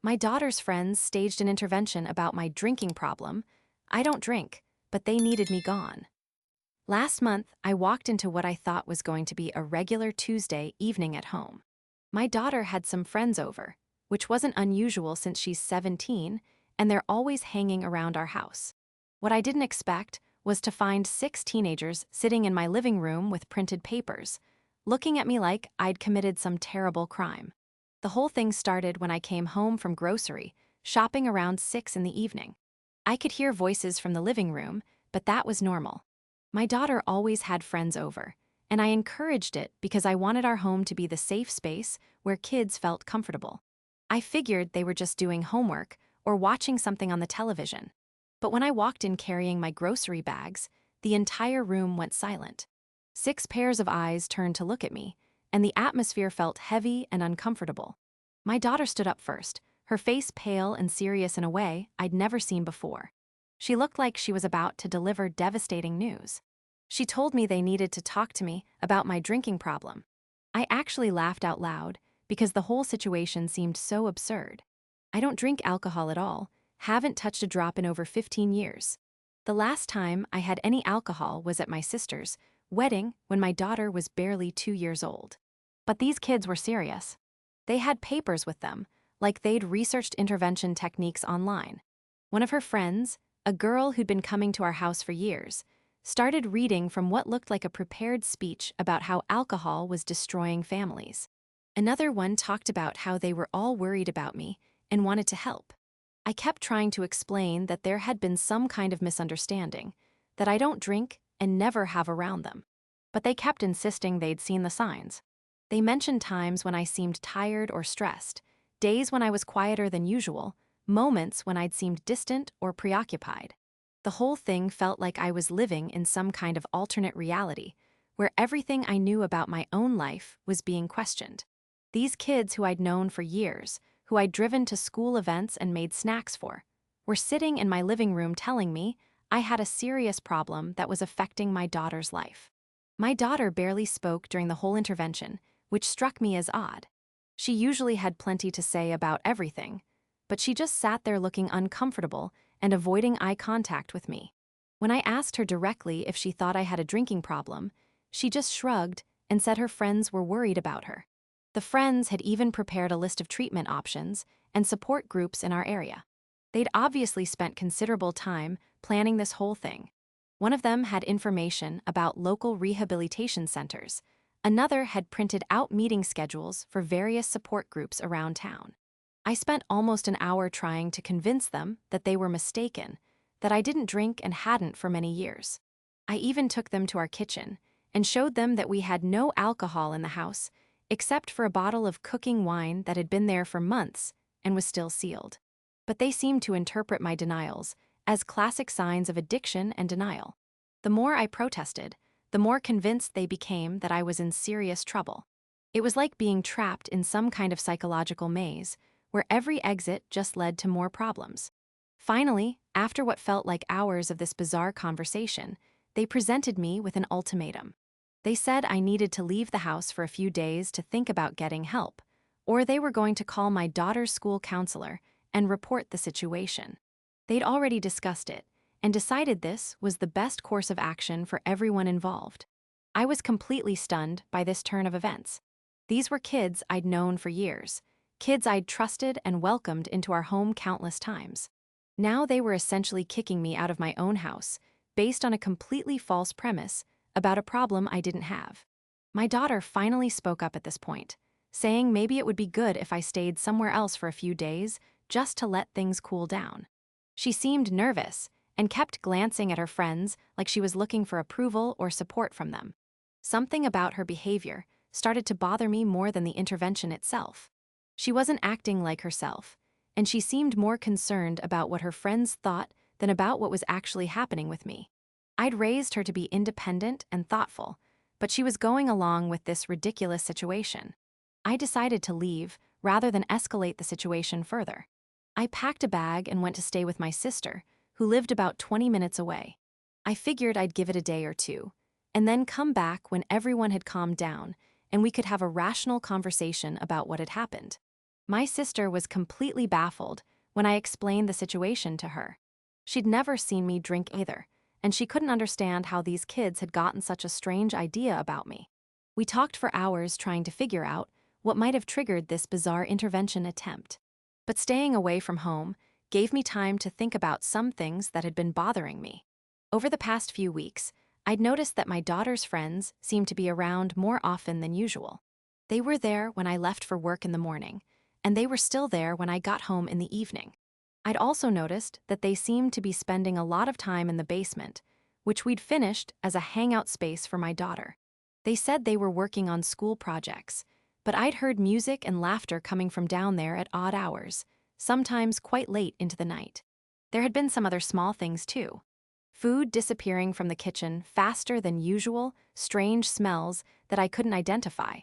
My daughter's friends staged an intervention about my drinking problem. I don't drink, but they needed me gone. Last month, I walked into what I thought was going to be a regular Tuesday evening at home. My daughter had some friends over, which wasn't unusual since she's 17, and they're always hanging around our house. What I didn't expect was to find 6 teenagers sitting in my living room with printed papers, looking at me like I'd committed some terrible crime. The whole thing started when I came home from grocery, shopping around 6 in the evening. I could hear voices from the living room, but that was normal. My daughter always had friends over, and I encouraged it because I wanted our home to be the safe space where kids felt comfortable. I figured they were just doing homework or watching something on the television. But when I walked in carrying my grocery bags, the entire room went silent. 6 pairs of eyes turned to look at me, and the atmosphere felt heavy and uncomfortable. My daughter stood up first, her face pale and serious in a way I'd never seen before. She looked like she was about to deliver devastating news. She told me they needed to talk to me about my drinking problem. I actually laughed out loud because the whole situation seemed so absurd. I don't drink alcohol at all, haven't touched a drop in over 15 years. The last time I had any alcohol was at my sister's wedding when my daughter was barely 2 years old. But these kids were serious. They had papers with them, like they'd researched intervention techniques online. One of her friends, a girl who'd been coming to our house for years, started reading from what looked like a prepared speech about how alcohol was destroying families. Another one talked about how they were all worried about me and wanted to help. I kept trying to explain that there had been some kind of misunderstanding, that I don't drink and never have around them. But they kept insisting they'd seen the signs. They mentioned times when I seemed tired or stressed, days when I was quieter than usual, moments when I'd seemed distant or preoccupied. The whole thing felt like I was living in some kind of alternate reality, where everything I knew about my own life was being questioned. These kids who I'd known for years, who I'd driven to school events and made snacks for, were sitting in my living room telling me I had a serious problem that was affecting my daughter's life. My daughter barely spoke during the whole intervention, which struck me as odd. She usually had plenty to say about everything, but she just sat there looking uncomfortable and avoiding eye contact with me. When I asked her directly if she thought I had a drinking problem, she just shrugged and said her friends were worried about her. The friends had even prepared a list of treatment options and support groups in our area. They'd obviously spent considerable time planning this whole thing. One of them had information about local rehabilitation centers. Another had printed out meeting schedules for various support groups around town. I spent almost an hour trying to convince them that they were mistaken, that I didn't drink and hadn't for many years. I even took them to our kitchen and showed them that we had no alcohol in the house, except for a bottle of cooking wine that had been there for months and was still sealed. But they seemed to interpret my denials as classic signs of addiction and denial. The more I protested, the more convinced they became that I was in serious trouble. It was like being trapped in some kind of psychological maze, where every exit just led to more problems. Finally, after what felt like hours of this bizarre conversation, they presented me with an ultimatum. They said I needed to leave the house for a few days to think about getting help, or they were going to call my daughter's school counselor and report the situation. They'd already discussed it and decided this was the best course of action for everyone involved. I was completely stunned by this turn of events. These were kids I'd known for years, kids I'd trusted and welcomed into our home countless times. Now they were essentially kicking me out of my own house, based on a completely false premise about a problem I didn't have. My daughter finally spoke up at this point, saying maybe it would be good if I stayed somewhere else for a few days just to let things cool down. She seemed nervous and kept glancing at her friends like she was looking for approval or support from them. Something about her behavior started to bother me more than the intervention itself. She wasn't acting like herself, and she seemed more concerned about what her friends thought than about what was actually happening with me. I'd raised her to be independent and thoughtful, but she was going along with this ridiculous situation. I decided to leave rather than escalate the situation further. I packed a bag and went to stay with my sister, who lived about 20 minutes away. I figured I'd give it a day or two, and then come back when everyone had calmed down and we could have a rational conversation about what had happened. My sister was completely baffled when I explained the situation to her. She'd never seen me drink either, and she couldn't understand how these kids had gotten such a strange idea about me. We talked for hours trying to figure out what might have triggered this bizarre intervention attempt. But staying away from home gave me time to think about some things that had been bothering me. Over the past few weeks, I'd noticed that my daughter's friends seemed to be around more often than usual. They were there when I left for work in the morning, and they were still there when I got home in the evening. I'd also noticed that they seemed to be spending a lot of time in the basement, which we'd finished as a hangout space for my daughter. They said they were working on school projects, but I'd heard music and laughter coming from down there at odd hours, sometimes quite late into the night. There had been some other small things too. Food disappearing from the kitchen faster than usual, strange smells that I couldn't identify,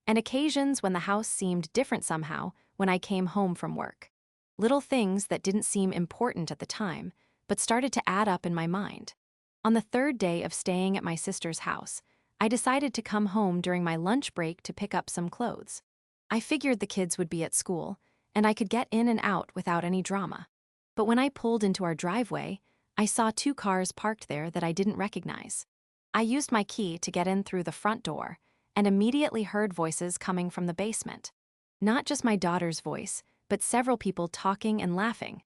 and occasions when the house seemed different somehow when I came home from work. Little things that didn't seem important at the time, but started to add up in my mind. On the third day of staying at my sister's house, I decided to come home during my lunch break to pick up some clothes. I figured the kids would be at school, and I could get in and out without any drama. But when I pulled into our driveway, I saw two cars parked there that I didn't recognize. I used my key to get in through the front door, and immediately heard voices coming from the basement. Not just my daughter's voice, but several people talking and laughing.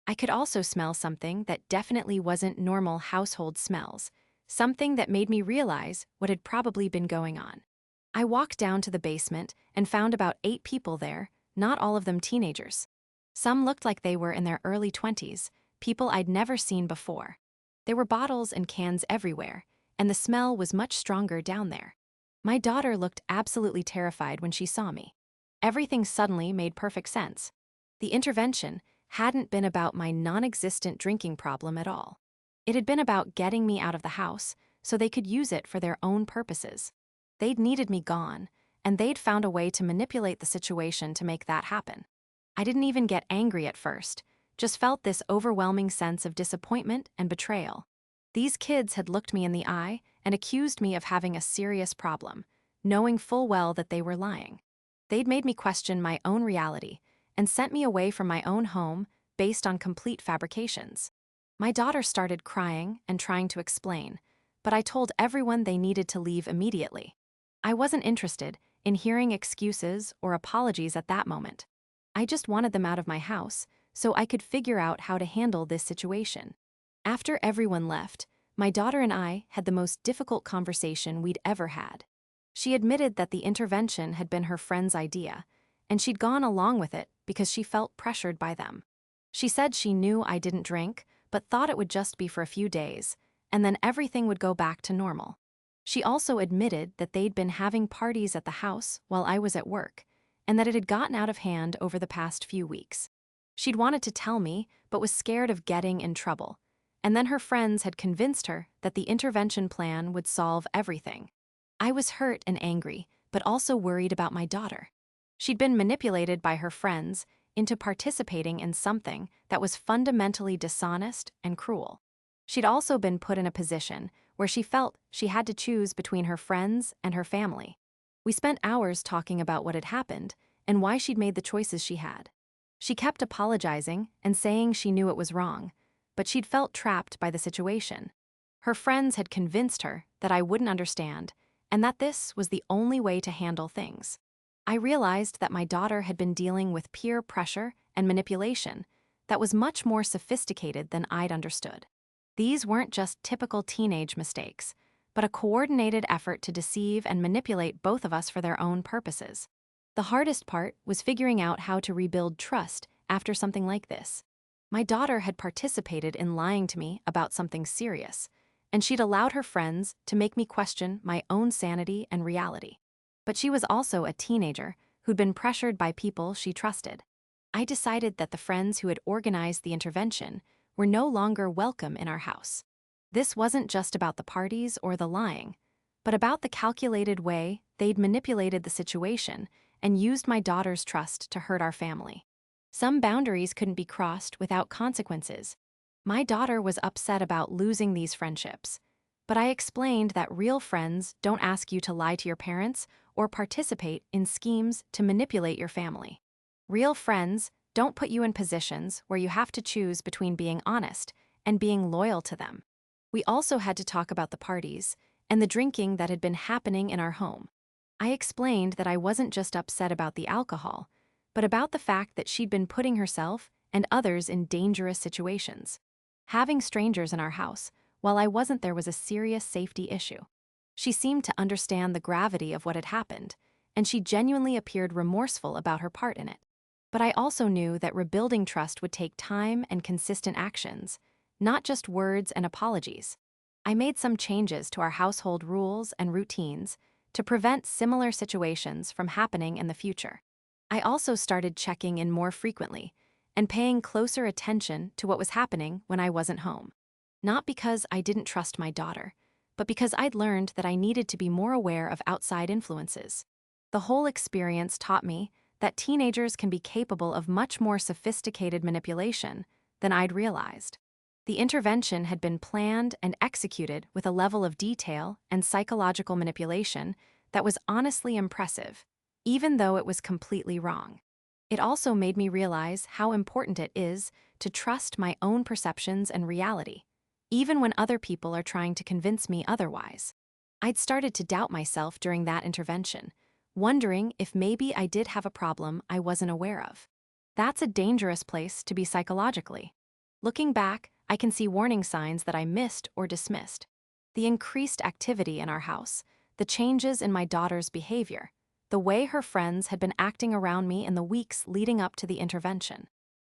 I could also smell something that definitely wasn't normal household smells, something that made me realize what had probably been going on. I walked down to the basement and found about 8 people there, not all of them teenagers. Some looked like they were in their early 20s, people I'd never seen before. There were bottles and cans everywhere, and the smell was much stronger down there. My daughter looked absolutely terrified when she saw me. Everything suddenly made perfect sense. The intervention hadn't been about my non-existent drinking problem at all. It had been about getting me out of the house so they could use it for their own purposes. They'd needed me gone, and they'd found a way to manipulate the situation to make that happen. I didn't even get angry at first, just felt this overwhelming sense of disappointment and betrayal. These kids had looked me in the eye and accused me of having a serious problem, knowing full well that they were lying. They'd made me question my own reality and sent me away from my own home based on complete fabrications. My daughter started crying and trying to explain, but I told everyone they needed to leave immediately. I wasn't interested in hearing excuses or apologies at that moment. I just wanted them out of my house so I could figure out how to handle this situation. After everyone left, my daughter and I had the most difficult conversation we'd ever had. She admitted that the intervention had been her friend's idea, and she'd gone along with it because she felt pressured by them. She said she knew I didn't drink, but thought it would just be for a few days, and then everything would go back to normal. She also admitted that they'd been having parties at the house while I was at work, and that it had gotten out of hand over the past few weeks. She'd wanted to tell me, but was scared of getting in trouble, and then her friends had convinced her that the intervention plan would solve everything. I was hurt and angry, but also worried about my daughter. She'd been manipulated by her friends into participating in something that was fundamentally dishonest and cruel. She'd also been put in a position where she felt she had to choose between her friends and her family. We spent hours talking about what had happened and why she'd made the choices she had. She kept apologizing and saying she knew it was wrong, but she'd felt trapped by the situation. Her friends had convinced her that I wouldn't understand and that this was the only way to handle things. I realized that my daughter had been dealing with peer pressure and manipulation that was much more sophisticated than I'd understood. These weren't just typical teenage mistakes, but a coordinated effort to deceive and manipulate both of us for their own purposes. The hardest part was figuring out how to rebuild trust after something like this. My daughter had participated in lying to me about something serious, and she'd allowed her friends to make me question my own sanity and reality. But she was also a teenager who'd been pressured by people she trusted. I decided that the friends who had organized the intervention were no longer welcome in our house. This wasn't just about the parties or the lying, but about the calculated way they'd manipulated the situation and used my daughter's trust to hurt our family. Some boundaries couldn't be crossed without consequences. My daughter was upset about losing these friendships, but I explained that real friends don't ask you to lie to your parents or participate in schemes to manipulate your family. Real friends don't put you in positions where you have to choose between being honest and being loyal to them. We also had to talk about the parties and the drinking that had been happening in our home. I explained that I wasn't just upset about the alcohol, but about the fact that she'd been putting herself and others in dangerous situations. Having strangers in our house while I wasn't there was a serious safety issue. She seemed to understand the gravity of what had happened, and she genuinely appeared remorseful about her part in it. But I also knew that rebuilding trust would take time and consistent actions, not just words and apologies. I made some changes to our household rules and routines to prevent similar situations from happening in the future. I also started checking in more frequently and paying closer attention to what was happening when I wasn't home. Not because I didn't trust my daughter, but because I'd learned that I needed to be more aware of outside influences. The whole experience taught me that teenagers can be capable of much more sophisticated manipulation than I'd realized. The intervention had been planned and executed with a level of detail and psychological manipulation that was honestly impressive, even though it was completely wrong. It also made me realize how important it is to trust my own perceptions and reality, even when other people are trying to convince me otherwise. I'd started to doubt myself during that intervention, wondering if maybe I did have a problem I wasn't aware of. That's a dangerous place to be psychologically. Looking back, I can see warning signs that I missed or dismissed. The increased activity in our house, the changes in my daughter's behavior, the way her friends had been acting around me in the weeks leading up to the intervention.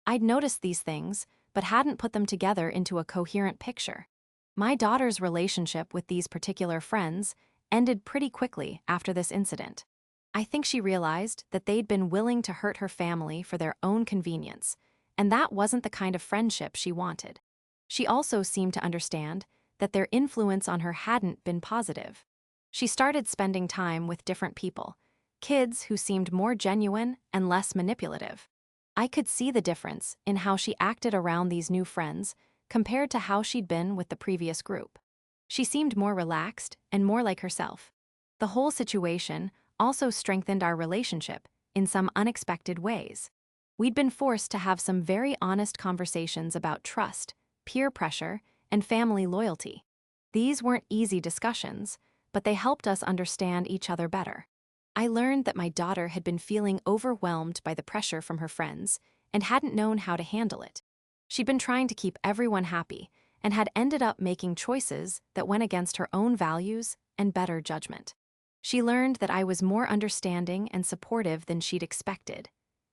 I'd noticed these things, but hadn't put them together into a coherent picture. My daughter's relationship with these particular friends ended pretty quickly after this incident. I think she realized that they'd been willing to hurt her family for their own convenience, and that wasn't the kind of friendship she wanted. She also seemed to understand that their influence on her hadn't been positive. She started spending time with different people, kids who seemed more genuine and less manipulative. I could see the difference in how she acted around these new friends compared to how she'd been with the previous group. She seemed more relaxed and more like herself. The whole situation also strengthened our relationship in some unexpected ways. We'd been forced to have some very honest conversations about trust, peer pressure, and family loyalty. These weren't easy discussions, but they helped us understand each other better. I learned that my daughter had been feeling overwhelmed by the pressure from her friends and hadn't known how to handle it. She'd been trying to keep everyone happy and had ended up making choices that went against her own values and better judgment. She learned that I was more understanding and supportive than she'd expected,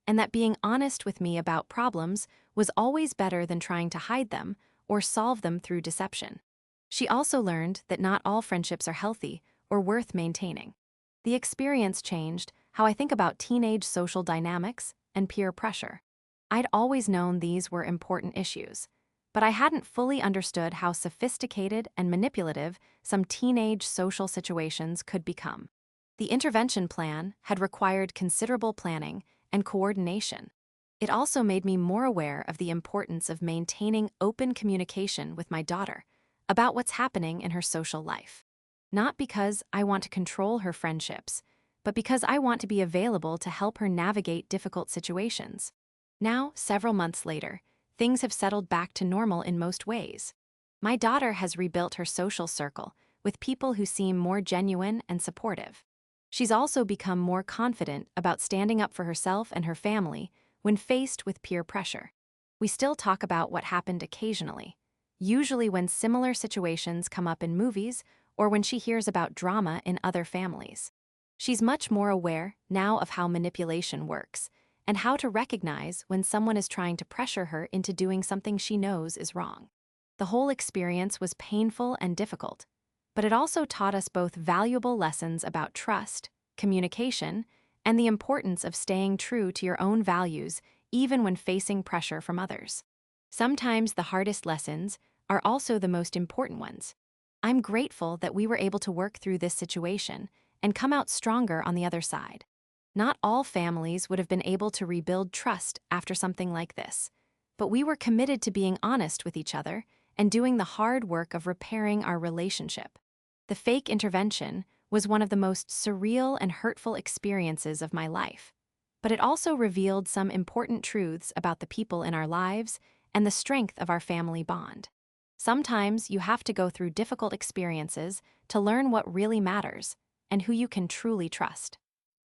and that being honest with me about problems was always better than trying to hide them or solve them through deception. She also learned that not all friendships are healthy or worth maintaining. The experience changed how I think about teenage social dynamics and peer pressure. I'd always known these were important issues, but I hadn't fully understood how sophisticated and manipulative some teenage social situations could become. The intervention plan had required considerable planning and coordination. It also made me more aware of the importance of maintaining open communication with my daughter about what's happening in her social life. Not because I want to control her friendships, but because I want to be available to help her navigate difficult situations. Now, several months later, things have settled back to normal in most ways. My daughter has rebuilt her social circle with people who seem more genuine and supportive. She's also become more confident about standing up for herself and her family when faced with peer pressure. We still talk about what happened occasionally, usually when similar situations come up in movies or when she hears about drama in other families. She's much more aware now of how manipulation works and how to recognize when someone is trying to pressure her into doing something she knows is wrong. The whole experience was painful and difficult, but it also taught us both valuable lessons about trust, communication, and the importance of staying true to your own values even when facing pressure from others. Sometimes the hardest lessons are also the most important ones. I'm grateful that we were able to work through this situation and come out stronger on the other side. Not all families would have been able to rebuild trust after something like this, but we were committed to being honest with each other and doing the hard work of repairing our relationship. The fake intervention was one of the most surreal and hurtful experiences of my life, but it also revealed some important truths about the people in our lives and the strength of our family bond. Sometimes you have to go through difficult experiences to learn what really matters and who you can truly trust.